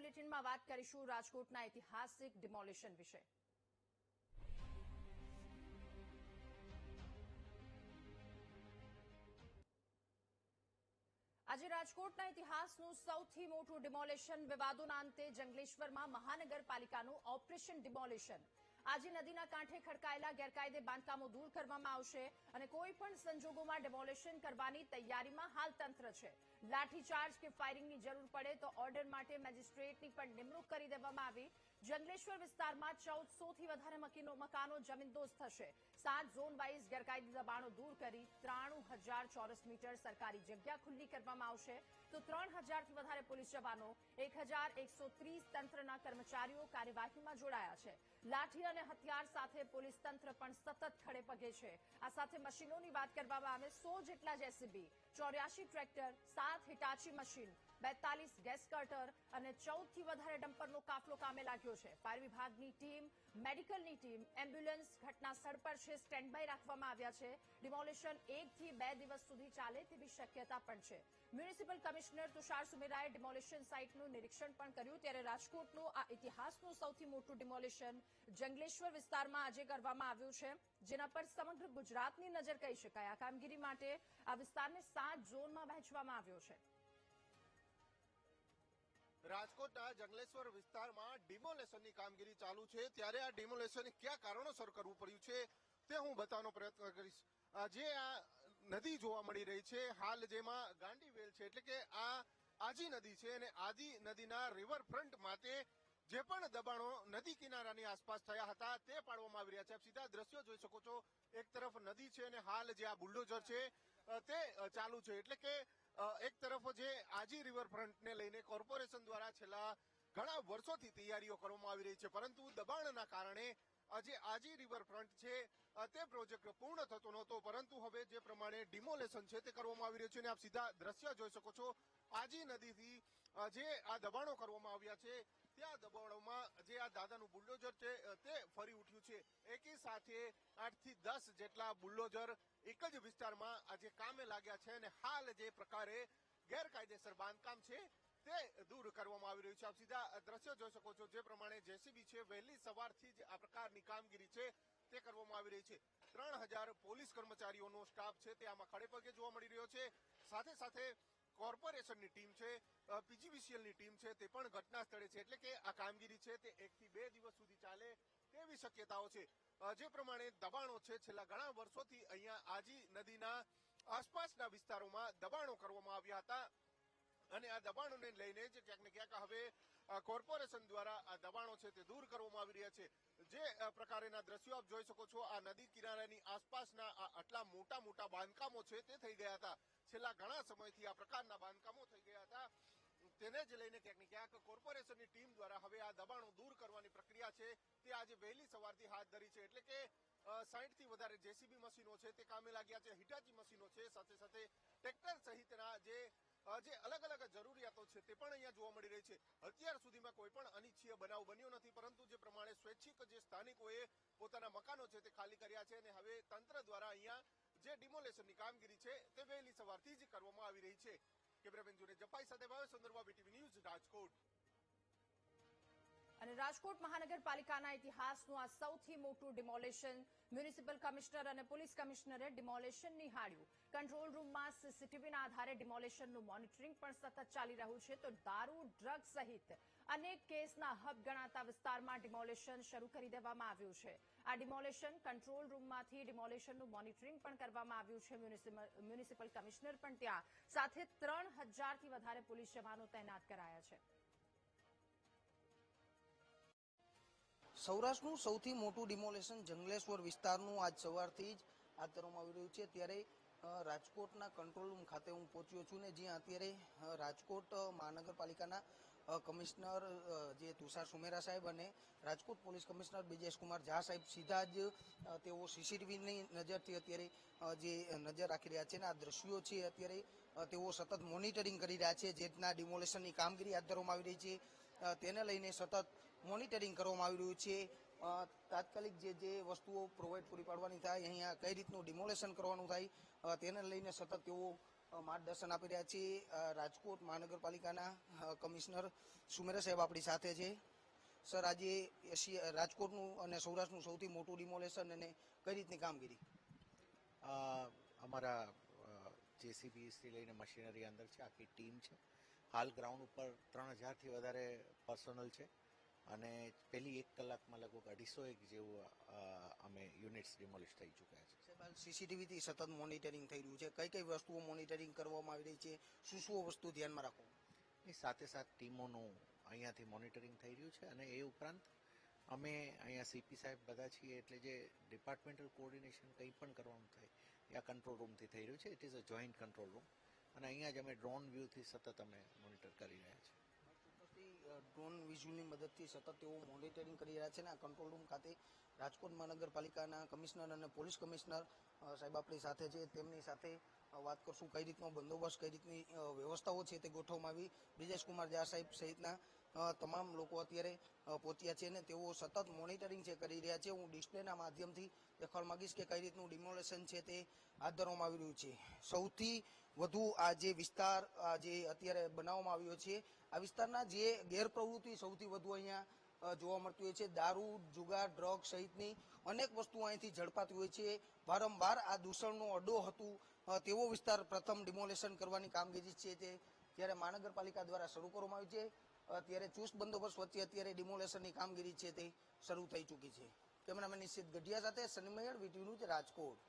બુલેટિનમાં વાત કરીશું રાજકોટના ઐતિહાસિક ડિમોલિશન વિશે। આજે રાજકોટના ઇતિહાસનું સૌથી મોટું ડિમોલિશન વિવાદોના અંતે જંગલેશ્વરમાં મહાનગરપાલિકાનું ઓપરેશન ડિમોલિશન। આજે નદીના કાંઠે ખડકાયેલા ગેરકાયદે બાંધકામો દૂર કરવામાં આવશે અને કોઈપણ સંજોગોમાં ડિમોલિશન કરવાની તૈયારીમાં હાલ તંત્ર છે। લાઠીચાર્જ કે ફાયરિંગની જરૂર પડે તો ઓર્ડર માટે મેજિસ્ટ્રેટની પણ નિમણૂક કરી દેવામાં આવી। જંગલેશ્વર વિસ્તારમાં 1400થી વધારે મકાનો જમીનદોસ્ત થશે। 7 ઝોન વાઇઝ ગેરકાયદે દબાણો દૂર કરી 93,000 ચોરસ મીટર સરકારી જગ્યા ખુલ્લી કરવામાં આવશે તો 3,000થી વધારે પોલીસ જવાનો 1,130 તંત્રના કર્મચારીઓ કાર્યવાહીમાં જોડાયા છે। લાઠી અને હથિયાર સાથે પોલીસ તંત્ર પણ સતત ખડે પગે છે। આ સાથે મશીનોની વાત કરવામાં આવે 100 જેટલા JCB, 84 tractor, 7 Hitachi machine, 42 gas cutter અને 14થી વધારે ડમ્પરનો કાફલો કામે લાગ્યો છે। ફાયર વિભાગની ટીમ, મેડિકલની ટીમ, એમ્બ્યુલન્સ ઘટના સ્થળ પર છે, સ્ટેન્ડ બાય રાખવામાં આવ્યા છે। ડિમોલિશન 1 થી 2 દિવસ સુધી ચાલે તેવી શક્યતા પણ છે। મ્યુનિસિપલ કમિશનર તુષાર સુમેરાએ ડિમોલિશન સાઇટનું નિરીક્ષણ પણ કર્યું। ત્યારે રાજકોટનું આ ઇતિહાસનું સૌથી મોટું ડિમોલિશન જંગલેશ્વર વિસ્તારમાં આજે કરવામાં આવ્યું છે, જેના પર સમગ્ર ગુજરાતની નજર કહી શકાય। આ કામગીરી માટે આ વિસ્તારને 7 ઝોનમાં વહેંચવામાં આવ્યો છે। રાજકોટના જંગલેશ્વર વિસ્તારમાં ડિમોલેશનની કામગીરી ચાલુ છે, ત્યારે આ ડિમોલેશન કયા કારણોસર કરવું પડ્યું છે તે હું બતાવવાનો પ્રયત્ન કરીશ। જે આ નદી જોવા મળી રહી છે હાલ, જેમાં ગાંડીવેલ છે, એટલે કે આ આજી નદી છે અને આજી નદીના રિવરફ્રન્ટ માટે જે પણ દબાણો નદી કિનારાની આસપાસ થયા હતા તે પાડવામાં આવી રહ્યા છે। આપ સીધા દ્રશ્યો જોઈ શકો છો, એક તરફ નદી છે અને હાલ જે આ બુલડોઝર છે તે ચાલુ છે, એટલે કે એક તરફ જે આજી રિવરફ્રન્ટને લઈને કોર્પોરેશન દ્વારા છેલ્લા ઘણા વર્ષોથી તૈયારીઓ કરવામાં આવી રહી છે, પરંતુ દબાણના કારણે જે આજી રિવરફ્રન્ટ છે તે પ્રોજેક્ટ પૂર્ણ થતો નહોતો, પરંતુ હવે જે પ્રમાણે ડિમોલેશન છે તે કરવામાં આવી રહ્યું છે અને આપ સીધા દ્રશ્ય જોઈ શકો છો। આજી નદીથી જે આ દબાણો કરવામાં આવ્યા છે ત્યાં દબાણોમાં જે આ દાદાનું બુલડોઝર છે તે ફરી ઉઠ્યું છે। એકી સાથે 8 થી 10 જેટલા બુલડોઝર એક જ વિસ્તારમાં આજે કામે લાગ્યા છે અને હાલ જે પ્રકારે ગેરકાયદેસર બાંધકામ છે તે દૂર કરવામાં આવી રહ્યું છે। આપ સીધા દ્રશ્યો જોઈ શકો છો, જે પ્રમાણે જેસીબી છે વહેલી સવારથી જ આ પ્રકારની કામગીરી છે તે કરવામાં આવી રહી છે। 3,000 પોલીસ કર્મચારીઓનો સ્ટાફ છે તે આમાં ખડે પગે જોવા મળી રહ્યો છે। સાથે સાથે કોર્પોરેશનની ટીમ છે, પીજીવીસીએલની ટીમ છે તે પણ ઘટના સ્થળે છે, એટલે કે આ કામગીરી છે તે 1 થી 2 દિવસ સુધી ચાલે તેવી શક્યતાઓ છે। જે પ્રમાણે દબાણો છે છેલ્લા ઘણા વર્ષોથી અહીંયા આજી નદીના આસપાસના વિસ્તારોમાં દબાણો કરવામાં આવ્યા હતા અને આ દબાણોને લઈને જ ક્યાંક ને ક્યાંક હવે કોર્પોરેશન દ્વારા આ દબાણો છે તે દૂર કરવામાં આવી રહ્યા છે। જે પ્રકારના દ્રશ્યો આપ જોઈ શકો છો, આ નદી કિનારાની આસપાસના આટલા મોટા મોટા બાંધકામો છે તે થઈ ગયા હતા, છેલ્લા ઘણા સમયથી આ પ્રકારના બાંધકામો થઈ ગયા હતા, તેને જ લઈને ક્યાંક ને ક્યાંક કોર્પોરેશનની ટીમ દ્વારા હવે આ દબાણો દૂર કરવાની પ્રક્રિયા છે તે આજે વહેલી સવારથી હાથ ધરી છે, એટલે કે 60થી વધારે જેસીબી મશીનો છે તે કામે લાગ્યા છે, હિટાચી મશીનો છે, સાથે સાથે ટ્રેક્ટર સહિતના જે અલગ અલગ જરૂરિયાતો છે તે પણ અહીંયા જોવા મળી રહી છે। અત્યાર સુધીમાં કોઈ પણ અનિચ્છનીય બનાવ બન્યો નથી, પરંતુ જે પ્રમાણે સ્વૈચ્છિક જે સ્થાનિકોએ પોતાના મકાનો છે તે ખાલી કર્યા છે અને હવે તંત્ર દ્વારા અહીંયા જે ડિમોલેશનની કામગીરી છે તે વહેલી સવારથી જ કરવામાં આવી રહી છે। કેમેરામેન જુનેદ જપાઈ સાથે ભાવેશ સુંદરવા, બીટીવી ન્યૂઝ, રાજકોટ। અને રાજકોટ મહાનગરપાલિકાના ઇતિહાસનું આ સૌથી મોટું ડિમોલિશન મ્યુનિસિપલ કમિશનર અને પોલીસ કમિશનરે ડિમોલિશન નિહાળ્યું। કંટ્રોલ રૂમમાં સીસીટીવીના આધારે ડિમોલિશનનું મોનિટરિંગ પણ સતત ચાલી રહ્યું છે, તો દારૂ, ડ્રગ્સ સહિત અનેક કેસના હબ ગણાતા વિસ્તારમાં ડિમોલિશન શરૂ કરી દેવામાં આવ્યું છે। આ ડિમોલિશન કંટ્રોલ રૂમમાંથી ડિમોલિશનનું મોનિટરિંગ પણ કરવામાં આવ્યું છે। મ્યુનિસિપલ કમિશનર પણ ત્યાં, સાથે 3,000થી વધારે પોલીસ જવાનો તૈનાત કરાયા છે। સૌરાષ્ટ્રનું સૌથી મોટું ડિમોલેશન જંગલેશ્વર વિસ્તારનું આજ સવારથી જ હાથ ધરવામાં આવી રહ્યું છે। ત્યારે રાજકોટના કંટ્રોલ રૂમ ખાતે હું પહોંચ્યો છું ને જ્યાં અત્યારે રાજકોટ મહાનગરપાલિકાના કમિશનર જે તુષાર સુમેરા સાહેબ અને રાજકોટ પોલીસ કમિશનર બ્રિજેશ કુમાર ઝા સાહેબ સીધા જ તેઓ સીસીટીવીની નજરથી અત્યારે જે નજર રાખી રહ્યા છે ને આ દ્રશ્યો છે અત્યારે તેઓ સતત મોનિટરિંગ કરી રહ્યા છે। જે રીતના ડિમોલેશનની કામગીરી હાથ ધરવામાં આવી રહી છે તેને લઈને સતત મોનિટરિંગ કરવામાં આવી રહ્યું છે। તાત્કાલિક જે વસ્તુઓ પ્રોવાઈડ પૂરી પાડવાની થાય, અહીંયા કઈ રીતનું ડિમોલેશન કરવાનું થાય તેને લઈને સતત તેઓ માર્ગદર્શન આપી રહ્યા છે રાજકોટ મહાનગરપાલિકાના કમિશનર સુમેરા સાહેબ આપણી સાથે છે. સર, આજે રાજકોટનું અને સૌરાષ્ટ્રનું સૌથી મોટું ડિમોલેશન અને કઈ રીતની કામગીરી? અમારા જેસીબી થી લઈને મશીનરી અંદર છે, આખી ટીમ છે. હાલ ગ્રાઉન્ડ ઉપર 3000થી વધારે પર્સનલ છે અને પહેલી 1 કલાકમાં લગભગ 250 જેવું અમે યુનિટ્સ ડિમોલિશ થઈ ચૂક્યા છે. સાહેબ, સીસીટીવીથી સતત મોનિટરિંગ થઈ રહ્યું છે. કઈ કઈ વસ્તુઓ મોનિટરિંગ કરવામાં આવી રહી છે? શું વસ્તુ ધ્યાનમાં રાખો? એ સાથે ટીમોનું અહીંયાથી મોનિટરિંગ થઈ રહ્યું છે અને એ ઉપરાંત અમે અહીંયા સીપી સાહેબ બધા છીએ, એટલે જે ડિપાર્ટમેન્ટલ કોઓર્ડિનેશન કંઈ પણ કરવાનું થાય એ આ કંટ્રોલ રૂમથી થઈ રહ્યું છે. It is a joint control room અને અહીંયા જ અમે ડ્રોન વ્યૂથી સતત અમે મોનિટર કરી રહ્યા છીએ. ડ્રોન વિઝ્યુઅલની મદદથી સતત તેઓ મોનિટરિંગ કરી રહ્યા છે અને આ કંટ્રોલ રૂમ ખાતે રાજકોટ મહાનગરપાલિકાના કમિશનર અને પોલીસ કમિશનર સાહેબ આપણી સાથે છે. તેમની સાથે વાત કરશું કઈ રીતનો બંદોબસ્ત, કઈ રીતની વ્યવસ્થાઓ છે તે ગોઠવવામાં આવી. બ્રિજેશ કુમાર ઝા સાહેબ સહિતના તમામ લોકો અત્યારે પહોંચ્યા છે અને તેઓ સતત મોનિટરિંગ છે કરી રહ્યા છે. હું ડિસ્પ્લેના માધ્યમથી દેખાડવા માંગીશ કે કઈ રીતનું ડિમોલેશન છે તે હાથ ધરવામાં આવી રહ્યું છે. સૌથી વધુ આ જે વિસ્તાર જે અત્યારે બનાવવામાં આવ્યો છે, આ વિસ્તારના જે ગેરપ્રવૃત્તિ સૌથી વધુ અહીંયા જોવા મળતી હોય છે. દારૂ, જુગાર, ડ્રગ સહિતની અનેક વસ્તુઓ અહીંથી ઝડપાતી હોય છે. વારંવાર આ દૂષણનો અડ્ડો હતું તેવો વિસ્તાર પ્રથમ ડિમોલેશન કરવાની કામગીરી છે તે ત્યારે મહાનગરપાલિકા દ્વારા શરૂ કરવામાં આવી છે. ત્યારે ચુસ્ત બંદોબસ્ત વચ્ચે અત્યારે ડિમોલેશનની કામગીરી છે તે શરૂ થઈ ચૂકી છે. કેમેરામેન નિશ્ચિત ગઢિયા સાથે સની મયર, વીટીવી ન્યૂઝ, રાજકોટ.